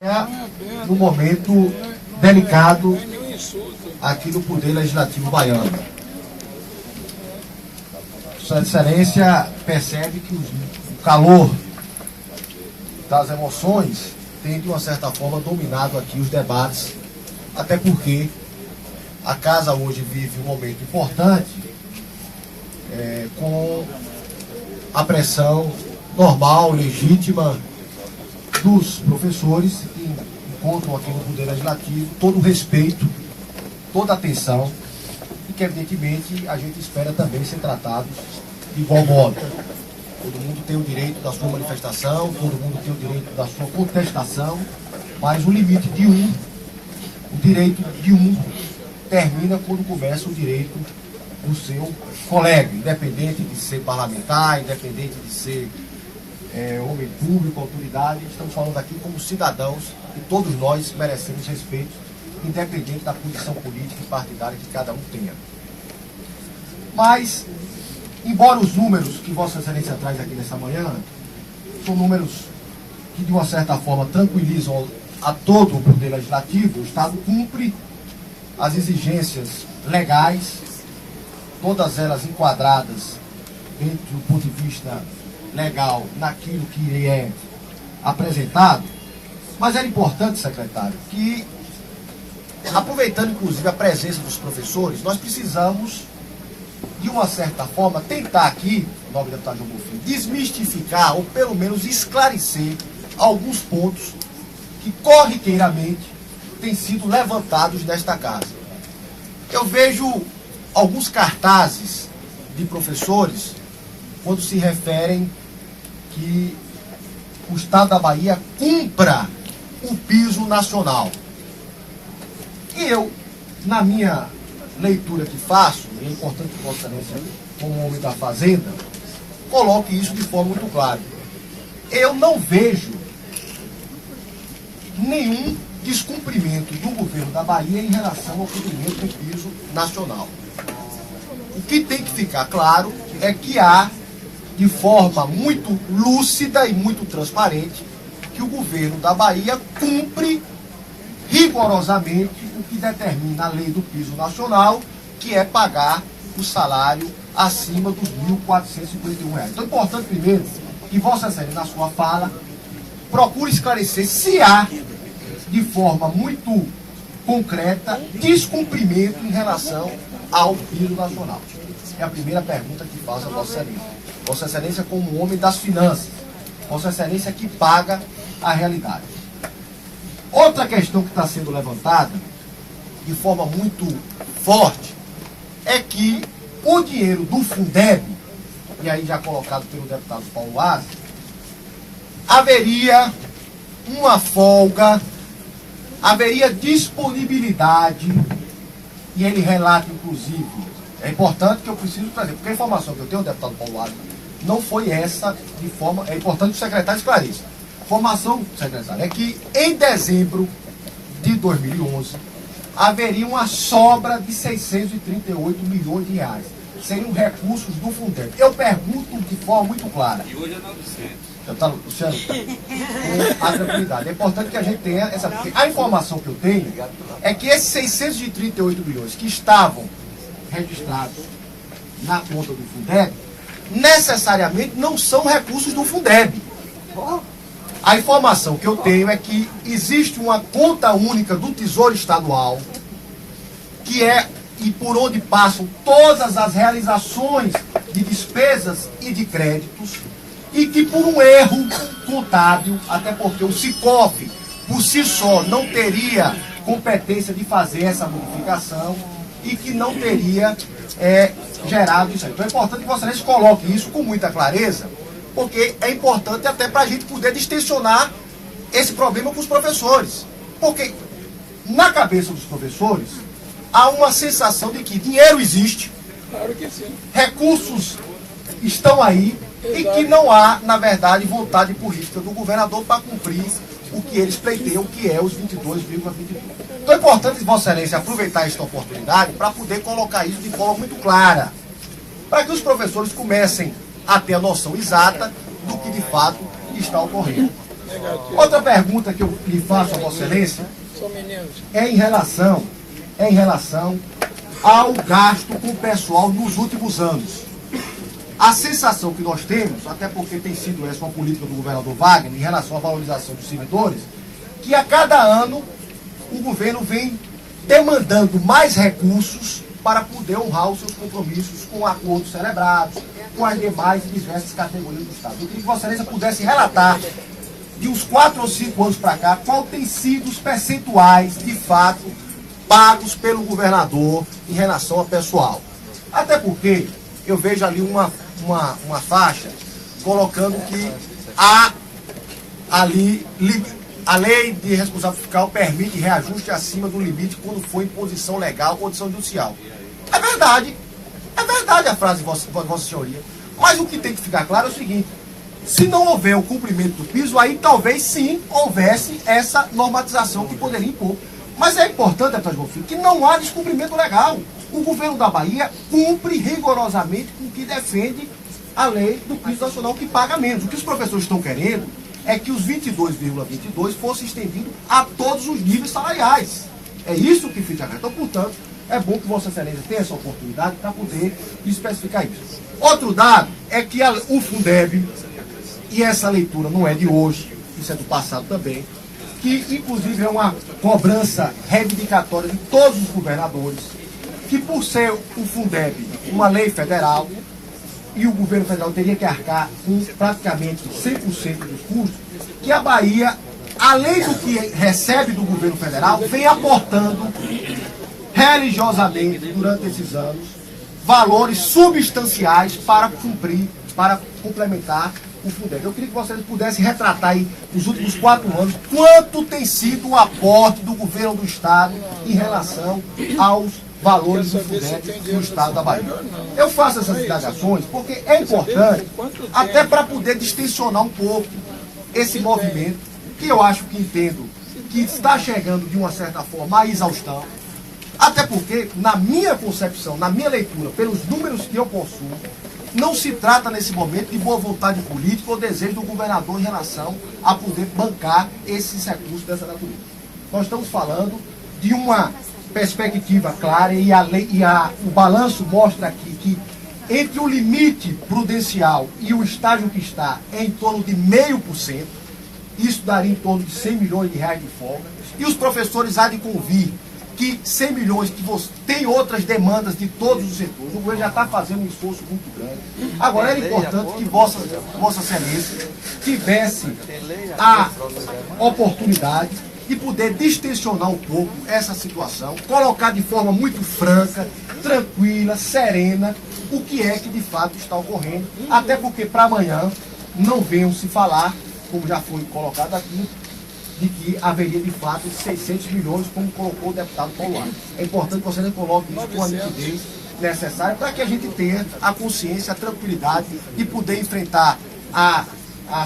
No momento delicado aqui no Poder Legislativo baiano. Sua Excelência percebe que o calor das emoções tem, de uma certa forma, dominado aqui os debates, até porque a Casa hoje vive um momento importante com a pressão normal, legítima dos professores que encontram aqui no Poder Legislativo todo o respeito, toda a atenção e que, evidentemente, a gente espera também ser tratados de igual modo. Todo mundo tem o direito da sua manifestação, todo mundo tem o direito da sua contestação, mas o limite de o direito de termina quando começa o direito do seu colega, independente de ser parlamentar, independente de ser homem público, autoridade. Estamos falando aqui como cidadãos e todos nós merecemos respeito, independente da posição política e partidária que cada um tenha. Mas, embora os números que Vossa Excelência traz aqui nessa manhã são números que, de uma certa forma, tranquilizam a todo o Poder Legislativo, o Estado cumpre as exigências legais, todas elas enquadradas dentro do ponto de vista legal naquilo que é apresentado. Mas era importante, secretário, que, aproveitando inclusive a presença dos professores, nós precisamos, de uma certa forma, tentar aqui, em nome do deputado João Bonfim, desmistificar ou pelo menos esclarecer alguns pontos que corriqueiramente têm sido levantados nesta casa. Eu vejo alguns cartazes de professores quando se referem que o Estado da Bahia cumpra o piso nacional. E eu, na minha leitura que faço, e é importante que Vossa Excelência, como homem da Fazenda, coloque isso de forma muito clara. Eu não vejo nenhum descumprimento do governo da Bahia em relação ao cumprimento do piso nacional. O que tem que ficar claro é que há, de forma muito lúcida e muito transparente, que o governo da Bahia cumpre rigorosamente o que determina a lei do piso nacional, que é pagar o salário acima dos R$ 1.451. Então é importante, primeiro, que Vossa Excelência, na sua fala, procure esclarecer se há, de forma muito concreta, descumprimento em relação ao piso nacional. É a primeira pergunta que faço a Vossa Excelência. Vossa Excelência como homem das finanças. Vossa Excelência que paga a realidade. Outra questão que está sendo levantada, de forma muito forte, é que o dinheiro do Fundeb, e aí já colocado pelo deputado Paulo Aze, haveria uma folga, haveria disponibilidade, e ele relata, inclusive, é importante que eu preciso trazer, porque a informação que eu tenho, deputado Paulo Aze, não foi essa de forma... É importante que o secretário esclareça. A informação, secretário, é que em dezembro de 2011 haveria uma sobra de 638 milhões de reais. Seriam recursos do Fundeb. Eu pergunto de forma muito clara. E hoje é 900. Deputado Luciano, com a tranquilidade. É importante que a gente tenha essa... A informação que eu tenho é que esses 638 milhões que estavam registrados na conta do Fundeb necessariamente não são recursos do Fundeb. A informação que eu tenho é que existe uma conta única do Tesouro Estadual, que é e por onde passam todas as realizações de despesas e de créditos, e que por um erro contábil, até porque o Sicof por si só não teria competência de fazer essa modificação e que não teria gerado isso aí. Então é importante que vocês coloquem isso com muita clareza, porque é importante até para a gente poder distensionar esse problema com os professores. Porque na cabeça dos professores há uma sensação de que dinheiro existe, Claro que sim. recursos estão aí, e que não há, na verdade, vontade política do governador para cumprir o que eles pleiteiam, que é os 22,22. Então é importante, Vossa Excelência, aproveitar esta oportunidade para poder colocar isso de forma muito clara, para que os professores comecem a ter a noção exata do que de fato está ocorrendo. Outra pergunta que eu lhe faço a Vossa Excelência é em relação ao gasto com o pessoal nos últimos anos. A sensação que nós temos, até porque tem sido essa uma política do governador Wagner em relação à valorização dos servidores, que a cada ano o governo vem demandando mais recursos para poder honrar os seus compromissos com acordos celebrados, com as demais e diversas categorias do Estado. Eu queria que Vossa Excelência pudesse relatar, de uns 4 ou 5 anos para cá, qual tem sido os percentuais, de fato, pagos pelo governador em relação ao pessoal. Até porque eu vejo ali uma faixa colocando que a lei de responsabilidade fiscal permite reajuste acima do limite quando for imposição legal ou condição judicial. É verdade a frase, Vossa Senhoria. Mas o que tem que ficar claro é o seguinte: se não houver o cumprimento do piso, aí talvez sim houvesse essa normatização que poderia impor. Mas é importante, deputado Bonfim, que não há descumprimento legal. O governo da Bahia cumpre rigorosamente com o que defende a lei do piso nacional, que paga menos. O que os professores estão querendo é que os 22,22 fosse estendido a todos os níveis salariais. É isso que fica. Então, portanto, é bom que Vossa Excelência tenha essa oportunidade para poder especificar isso. Outro dado é que o Fundeb, e essa leitura não é de hoje, isso é do passado também, que inclusive é uma cobrança reivindicatória de todos os governadores, que por ser o Fundeb uma lei federal, e o governo federal teria que arcar com praticamente 100% dos custos, que a Bahia, além do que recebe do governo federal, vem aportando religiosamente, durante esses anos, valores substanciais para cumprir, para complementar o Fundeb. Eu queria que vocês pudessem retratar aí, nos últimos 4 anos, quanto tem sido o aporte do governo do Estado em relação aos valores do Fundeb no Estado da Bahia. Eu faço essas indagações porque é importante, até para poder distensionar um pouco esse movimento, que eu acho que entendo que está chegando de uma certa forma à exaustão, até porque, na minha concepção, na minha leitura, pelos números que eu possuo, não se trata nesse momento de boa vontade política ou desejo do governador em relação a poder bancar esses recursos dessa natureza. Nós estamos falando de uma perspectiva clara e o balanço mostra aqui que entre o limite prudencial e o estágio que está é em torno de 0,5%, isso daria em torno de 100 milhões de reais de folga, e os professores há de convir que 100 milhões, que você tem outras demandas de todos os setores, o governo já está fazendo um esforço muito grande. Agora era importante que Vossa Excelência tivesse a oportunidade de poder distensionar um pouco essa situação, colocar de forma muito franca, tranquila, serena, o que é que de fato está ocorrendo, até porque para amanhã não venham se falar, como já foi colocado aqui, de que haveria de fato 600 milhões, como colocou o deputado Paulo Arnes. É importante que você não coloque isso com a nitidez necessária para que a gente tenha a consciência, a tranquilidade de poder enfrentar a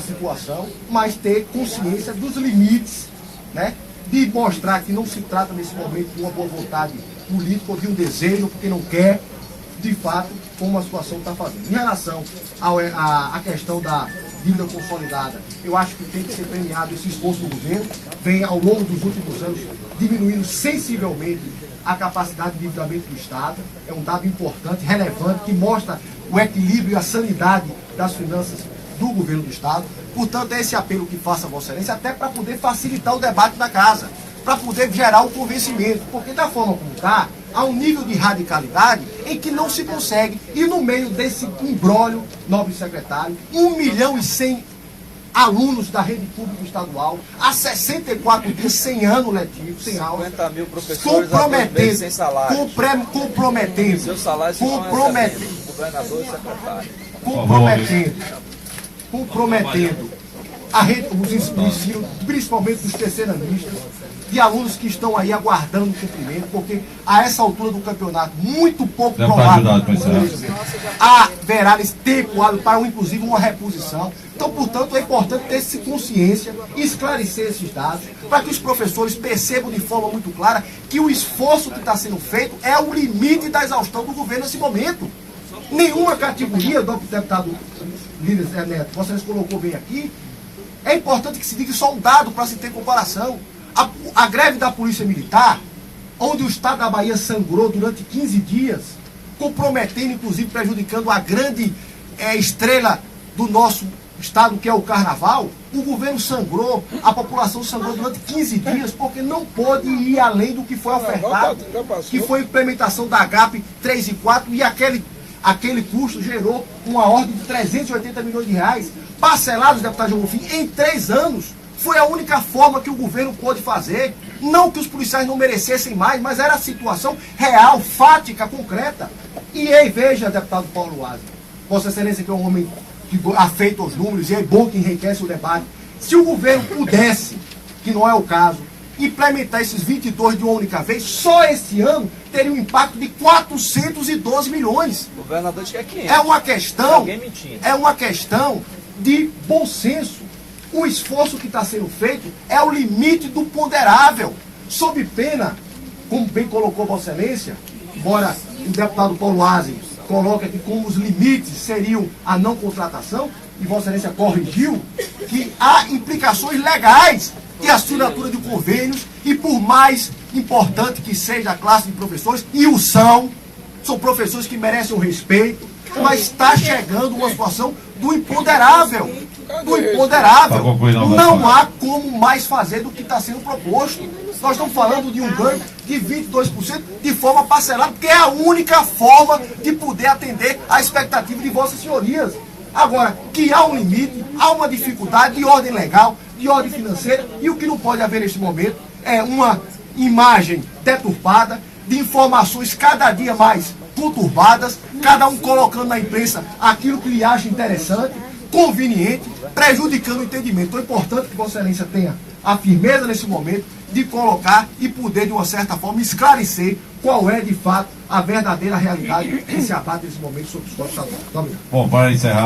situação, mas ter consciência dos limites, né? De mostrar que não se trata nesse momento de uma boa vontade política ou de um desejo, porque não quer, de fato, como a situação está fazendo. Em relação à questão da dívida consolidada, eu acho que tem que ser premiado esse esforço do governo, vem ao longo dos últimos anos diminuindo sensivelmente a capacidade de endividamento do Estado, é um dado importante, relevante, que mostra o equilíbrio e a sanidade das finanças do governo do Estado. Portanto, é esse apelo que faço a Vossa Excelência, até para poder facilitar o debate na casa, para poder gerar o convencimento, porque da forma como está, há um nível de radicalidade em que não se consegue, e no meio desse imbróglio, nobre secretário, 1.100.000 alunos da rede pública estadual, há 64 dias sem ano letivo, sem aula, 50 mil professores sem salário, comprometendo, seus salários governador e secretário, comprometendo a rede, os ensinos, principalmente dos terceiranistas, de alunos que estão aí aguardando o cumprimento, porque a essa altura do campeonato, muito pouco provável, haverá esse tempo hábil para, inclusive, uma reposição. Então, portanto, é importante ter essa consciência, esclarecer esses dados, para que os professores percebam de forma muito clara que o esforço que está sendo feito é o limite da exaustão do governo nesse momento. Nenhuma categoria, do deputado Líder Zé Neto, vocês colocou bem aqui, É importante que se diga só um dado para se ter comparação. A greve da Polícia Militar, onde o Estado da Bahia sangrou durante 15 dias, comprometendo, inclusive prejudicando a grande estrela do nosso Estado, que é o Carnaval, o governo sangrou, a população sangrou durante 15 dias, porque não pôde ir além do que foi ofertado, que foi a implementação da HAP 3 e 4, e aquele custo gerou uma ordem de 380 milhões de reais, parcelados, deputado João Bonfim, em 3 anos. Foi a única forma que o governo pôde fazer. Não que os policiais não merecessem mais, mas era a situação real, fática, concreta. E aí, veja, deputado Paulo Aze, Vossa Excelência, que é um homem que afeita os números e é bom que enriquece o debate. Se o governo pudesse, que não é o caso, implementar esses 22 de uma única vez, só esse ano teria um impacto de 412 milhões. O governador quer 500. É uma questão de bom senso. O esforço que está sendo feito é o limite do ponderável, sob pena, como bem colocou Vossa Excelência, embora o deputado Paulo Aze coloque aqui como os limites seriam a não contratação, e Vossa Excelência corrigiu, que há implicações legais de assinatura de convênios, e por mais importante que seja a classe de professores, e são professores que merecem o respeito, mas está chegando uma situação do imponderável. Não há como mais fazer do que está sendo proposto. Nós estamos falando de um ganho de 22% de forma parcelada, porque é a única forma de poder atender a expectativa de vossas senhorias. Agora, que há um limite, há uma dificuldade de ordem legal, de ordem financeira, e o que não pode haver neste momento é uma imagem deturpada, de informações cada dia mais conturbadas, cada um colocando na imprensa aquilo que lhe acha interessante, conveniente, prejudicando o entendimento. Então é importante que Vossa Excelência tenha a firmeza nesse momento de colocar e poder, de uma certa forma, esclarecer qual é, de fato, a verdadeira realidade que se abate nesse momento sobre os corpos estaduais. Bom, para encerrar...